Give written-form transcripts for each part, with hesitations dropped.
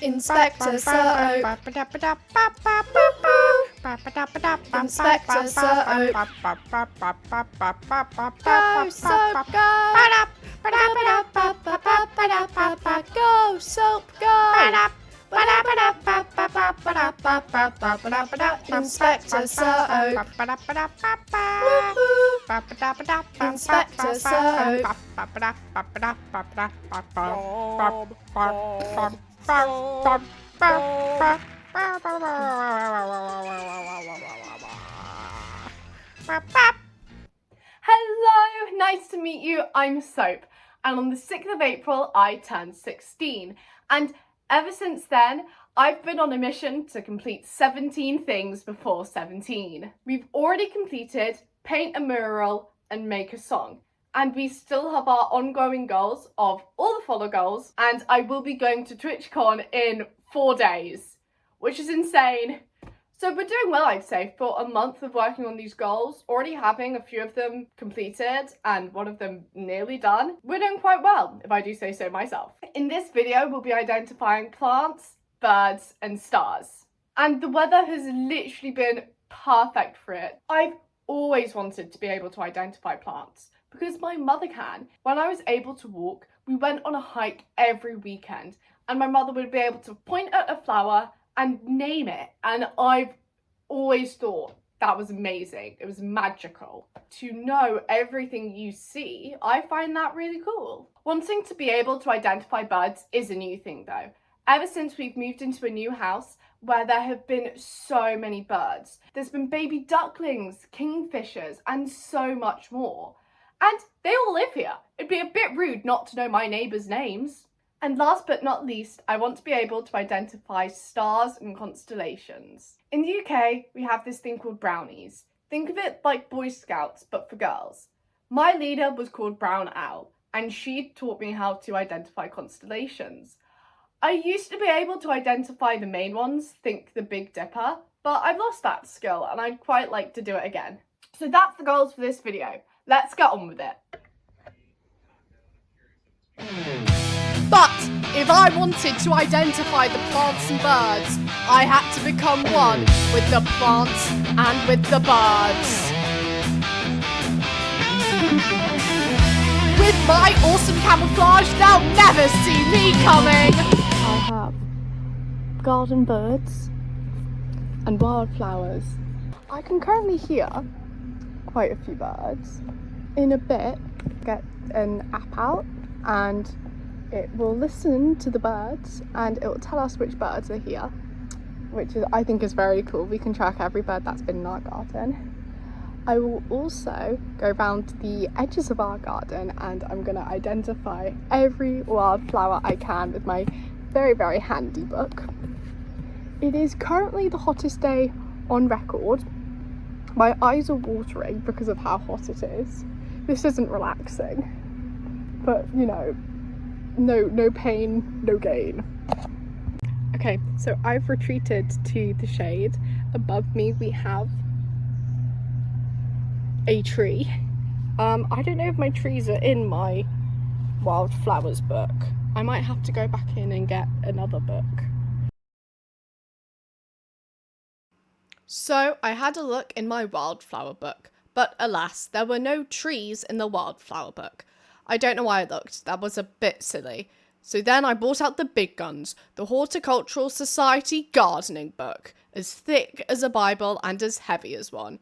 Inspector Sir Oak. Inspector Sir Oak. Go soap go. Go soap go. Inspector Sir Oak. Inspector Sir Oak. Hello, nice to meet you. I'm Soap, and on the 6th of April I turned 16, and ever since then I've been on a mission to complete 17 things before 17. We've already completed paint a mural and make a song, and we still have our ongoing goals of all the follow goals, and I will be going to TwitchCon in 4 days, which is insane. So we're doing well, I'd say, for a month of working on these goals, already having a few of them completed and one of them nearly done. We're doing quite well, if I do say so myself. In this video, we'll be identifying plants, birds, and stars. And the weather has literally been perfect for it. I've always wanted to be able to identify plants because my mother can. When I was able to walk, we went on a hike every weekend, and my mother would be able to point at a flower and name it, and I've always thought that was amazing. It was magical. To know everything you see, I find that really cool. Wanting to be able to identify birds is a new thing though. Ever since we've moved into a new house where there have been so many birds. There's been baby ducklings, kingfishers, and so much more. And they all live here. It'd be a bit rude not to know my neighbours' names. And last but not least, I want to be able to identify stars and constellations. In the UK, we have this thing called brownies. Think of it like Boy Scouts, but for girls. My leader was called Brown Owl, and she taught me how to identify constellations. I used to be able to identify the main ones, think the Big Dipper, but I've lost that skill and I'd quite like to do it again. So that's the goals for this video. Let's get on with it. But if I wanted to identify the plants and birds, I had to become one with the plants and with the birds. With my awesome camouflage, they'll never see me coming. I have garden birds and wildflowers. I can currently hear quite a few birds. In a bit, get an app out and it will listen to the birds and it will tell us which birds are here, which is, I think, is very cool. We can track every bird that's been in our garden. I will also go around the edges of our garden and I'm going to identify every wildflower I can with my very, very handy book. It is currently the hottest day on record. My eyes are watering because of how hot it is. This isn't relaxing, but you know, no pain, no gain. Okay, so I've retreated to the shade. Above me we have a tree. I don't know if my trees are in my wildflowers book. I might have to go back in and get another book. So I had a look in my wildflower book, but alas, there were no trees in the wildflower book. I don't know why I looked, that was a bit silly. So then I brought out the big guns, the Horticultural Society gardening book, as thick as a Bible and as heavy as one.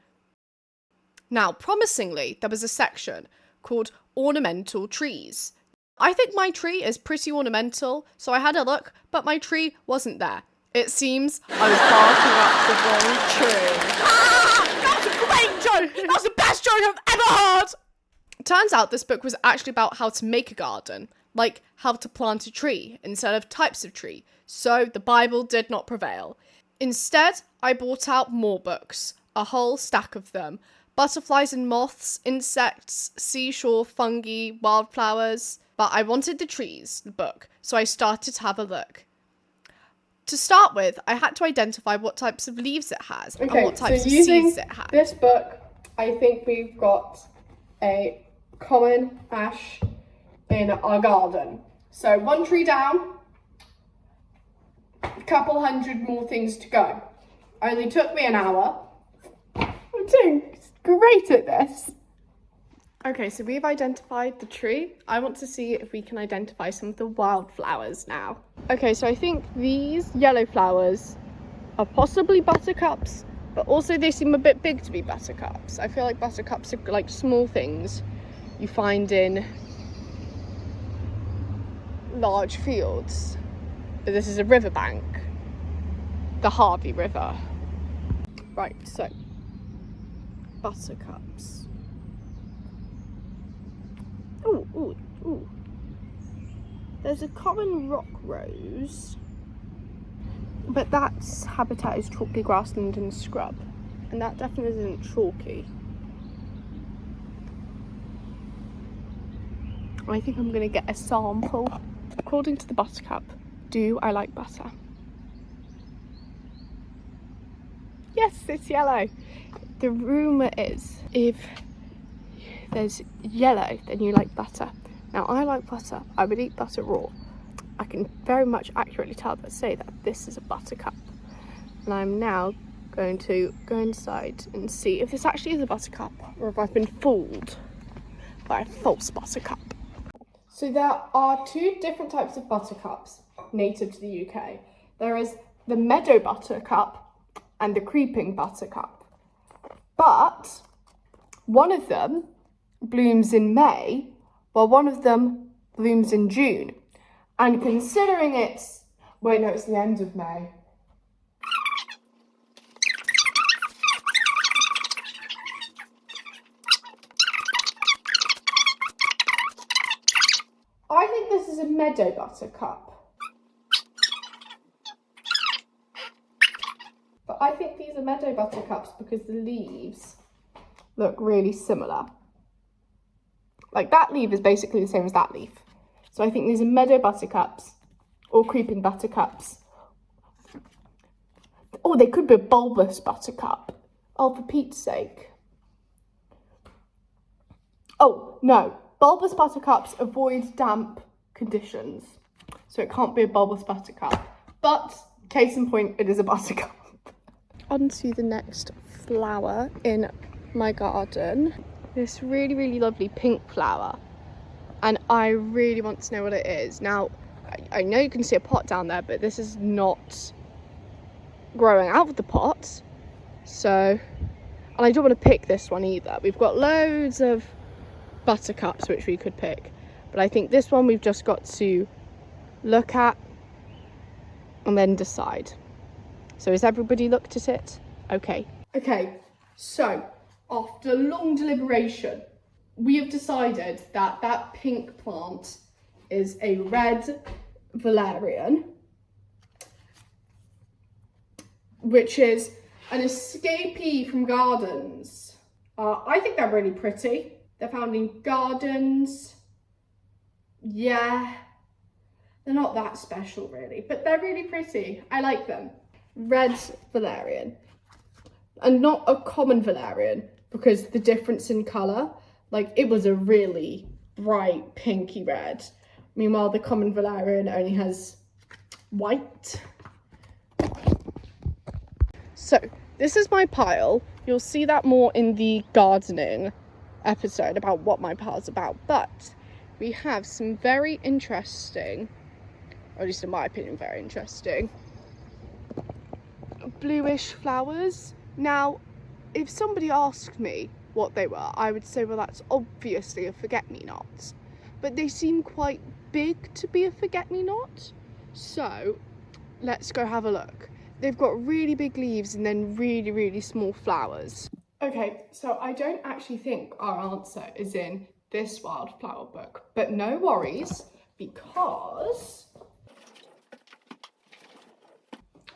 Now, promisingly, there was a section called Ornamental Trees. I think my tree is pretty ornamental, so I had a look, but my tree wasn't there. It seems I was barking up the wrong tree. Ah! That was a great joke! That was the best joke I've ever heard! Turns out this book was actually about how to make a garden, like how to plant a tree instead of types of tree, so the Bible did not prevail. Instead, I brought out more books, a whole stack of them. Butterflies and moths, insects, seashore fungi, wildflowers. But I wanted the trees, the book, so I started to have a look. To start with, I had to identify what types of leaves it has and what types of seeds it has. This book, I think we've got a common ash, in our garden. So 1 tree down, a couple hundred more things to go. Only took me an hour. I'm doing great at this. Okay, so we've identified the tree. I want to see if we can identify some of the wildflowers now. Okay, so I think these yellow flowers are possibly buttercups, but also they seem a bit big to be buttercups. I feel like buttercups are like small things you find in large fields. But this is a riverbank, the Harvey River. Right, so buttercups. Ooh, ooh, ooh. There's a common rock rose, but that's habitat is chalky grassland and scrub, and that definitely isn't chalky. I think I'm gonna get a sample. According to the buttercup, do I like butter? Yes, it's yellow. The rumour is if there's yellow, then you like butter. Now, I like butter. I would eat butter raw. I can very much accurately say that this is a buttercup. And I'm now going to go inside and see if this actually is a buttercup or if I've been fooled by a false buttercup. So there are 2 different types of buttercups native to the UK. There is the meadow buttercup and the creeping buttercup. But one of them blooms in May, while one of them blooms in June. And considering it's the end of May. I think this is a meadow buttercup. But I think these are meadow buttercups because the leaves look really similar. Like that leaf is basically the same as that leaf. So I think these are meadow buttercups or creeping buttercups. Oh, they could be a bulbous buttercup. Oh, for Pete's sake. Oh, no. Bulbous buttercups avoid damp conditions. So it can't be a bulbous buttercup. But, case in point, it is a buttercup. On to the next flower in my garden. This really, really lovely pink flower. And I really want to know what it is. Now, I know you can see a pot down there, but this is not growing out of the pot. So, and I don't want to pick this one either. We've got loads of buttercups which we could pick. But I think this one we've just got to look at and then decide. So has everybody looked at it? Okay. Okay, so after long deliberation, we have decided that that pink plant is a red valerian, which is an escapee from gardens. I think they're really pretty. They're found in gardens. Yeah, they're not that special really, but they're really pretty. I like them. Red valerian. And not a common valerian, because the difference in colour, like it was a really bright pinky red. Meanwhile, the common valerian only has white. So this is my pile. You'll see that more in the gardening episode about what my pile's about. But we have some very interesting, or at least in my opinion, very interesting, bluish flowers. Now, if somebody asked me what they were, I would say, well, that's obviously a forget-me-not. But they seem quite big to be a forget-me-not. So, let's go have a look. They've got really big leaves and then really, really small flowers. Okay, so I don't actually think our answer is in this wildflower book. But no worries, because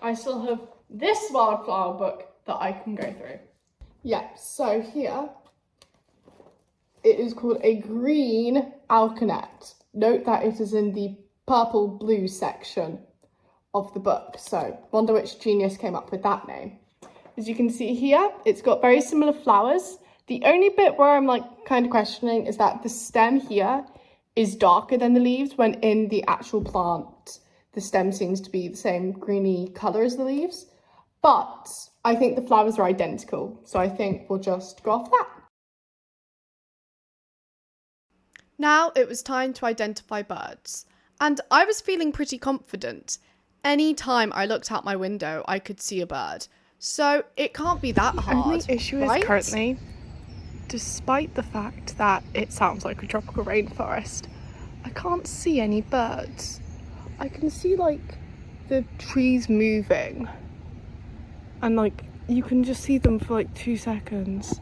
I still have this wildflower book that I can go through. Yeah, so here it is called a green alkanet. Note that it is in the purple blue section of the book, so wonder which genius came up with that name. As you can see here, it's got very similar flowers. The only bit where I'm like kind of questioning is that the stem here is darker than the leaves, when in the actual plant, the stem seems to be the same greeny colour as the leaves. But I think the flowers are identical, so I think we'll just go off that. Now it was time to identify birds, and I was feeling pretty confident. Any time I looked out my window, I could see a bird, so it can't be that hard. The only issue right? is currently, despite the fact that it sounds like a tropical rainforest, I can't see any birds. I can see like the trees moving, and like you can just see them for like 2 seconds.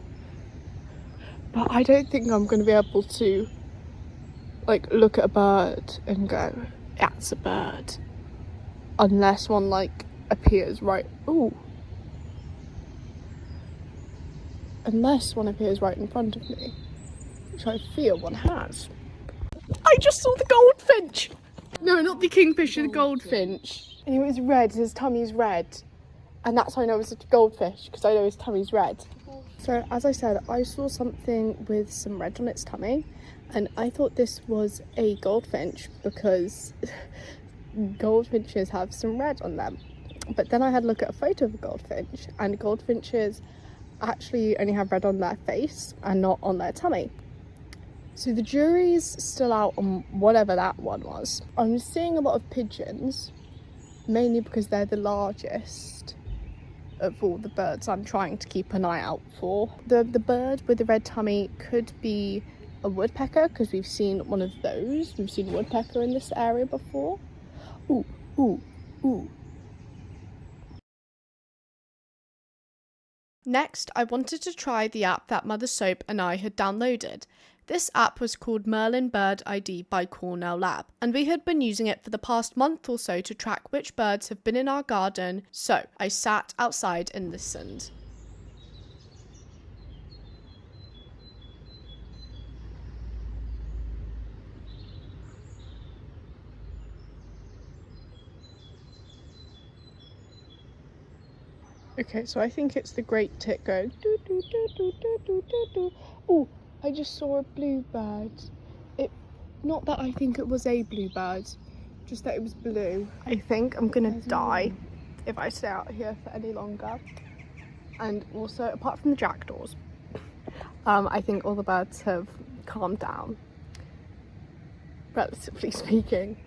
But I don't think I'm going to be able to like look at a bird and go, that's a bird, unless one like appears right. Ooh. Unless one appears right in front of me, which I feel one has. I just saw the goldfinch! No, not the kingfisher, the goldfinch. And it was red, his tummy's red. And that's how I know it's a goldfish, because I know his tummy's red. So, as I said, I saw something with some red on its tummy, and I thought this was a goldfinch because goldfinches have some red on them. But then I had a look at a photo of a goldfinch, and goldfinches actually only have red on their face and not on their tummy. So the jury's still out on whatever that one was. I'm seeing a lot of pigeons, mainly because they're the largest of all the birds I'm trying to keep an eye out for. The bird with the red tummy could be a woodpecker, because we've seen one of those. We've seen a woodpecker in this area before. Ooh, ooh, ooh. Next, I wanted to try the app that Mother Soap and I had downloaded. This app was called Merlin Bird ID by Cornell Lab, and we had been using it for the past month or so to track which birds have been in our garden, so I sat outside and listened. Okay, so I think it's the great tit going doo doo doo doo doo doo doo doo. Oh, I just saw a bluebird. Not that I think it was a bluebird, just that it was blue. I think I'm gonna die if I stay out here for any longer. And also, apart from the jackdaws, I think all the birds have calmed down, relatively speaking.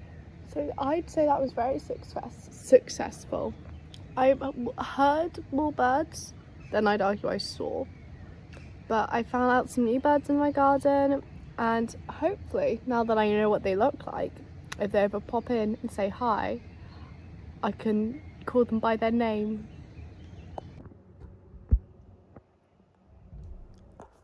So I'd say that was very successful. I heard more birds than I'd argue I saw, but I found out some new birds in my garden, and hopefully, now that I know what they look like, if they ever pop in and say hi, I can call them by their name.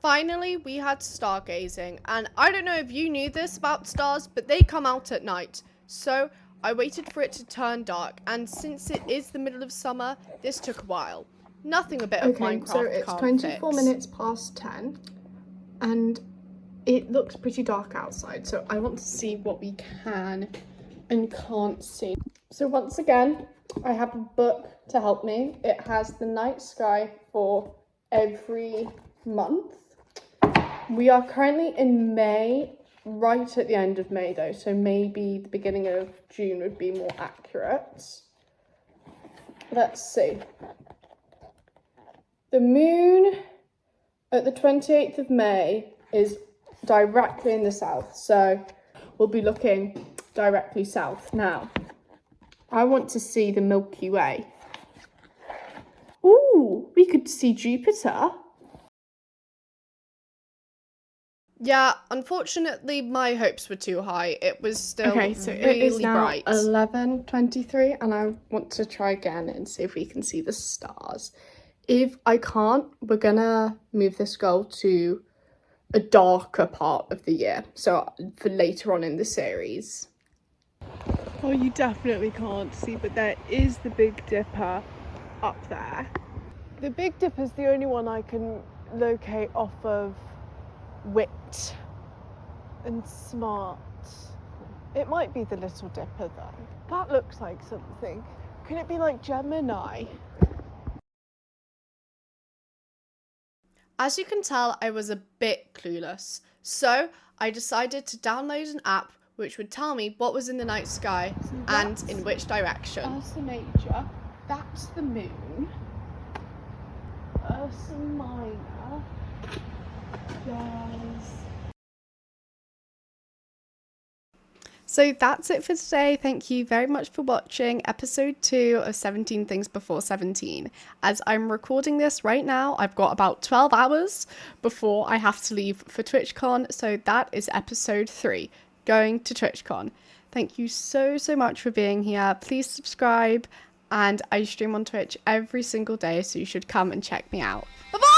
Finally, we had stargazing, and I don't know if you knew this about stars, but they come out at night. So I waited for it to turn dark, and since it is the middle of summer, this took a while. Nothing a bit of Minecraft so it's can't 24 fix. minutes past 10, and it looks pretty dark outside, so I want to see what we can and can't see. So once again, I have a book to help me. It has the night sky for every month. We are currently in May, right at the end of May though, so maybe the beginning of June would be more accurate. Let's see. The moon at the 28th of May is directly in the south, so we'll be looking directly south. Now, I want to see the Milky Way. Ooh, we could see Jupiter. Yeah, unfortunately, my hopes were too high. It was still Okay, so really it is now bright. 11:23, and I want to try again and see if we can see the stars. If I can't, we're gonna move this goal to a darker part of the year, so for later on in the series. Oh, you definitely can't see, but there is the Big Dipper up there. The Big Dipper is the only one I can locate off of Wit and Smart. It might be the Little Dipper though. That looks like something. Can it be like Gemini? As you can tell, I was a bit clueless. So I decided to download an app which would tell me what was in the night sky and in which direction. Ursa Major, that's the moon. Ursa Minor, there's... So that's it for today. Thank you very much for watching episode 2 of 17 Things Before 17. As I'm recording this right now, I've got about 12 hours before I have to leave for TwitchCon. So that is episode 3, going to TwitchCon. Thank you so much for being here. Please subscribe, and I stream on Twitch every single day, so you should come and check me out. Bye-bye!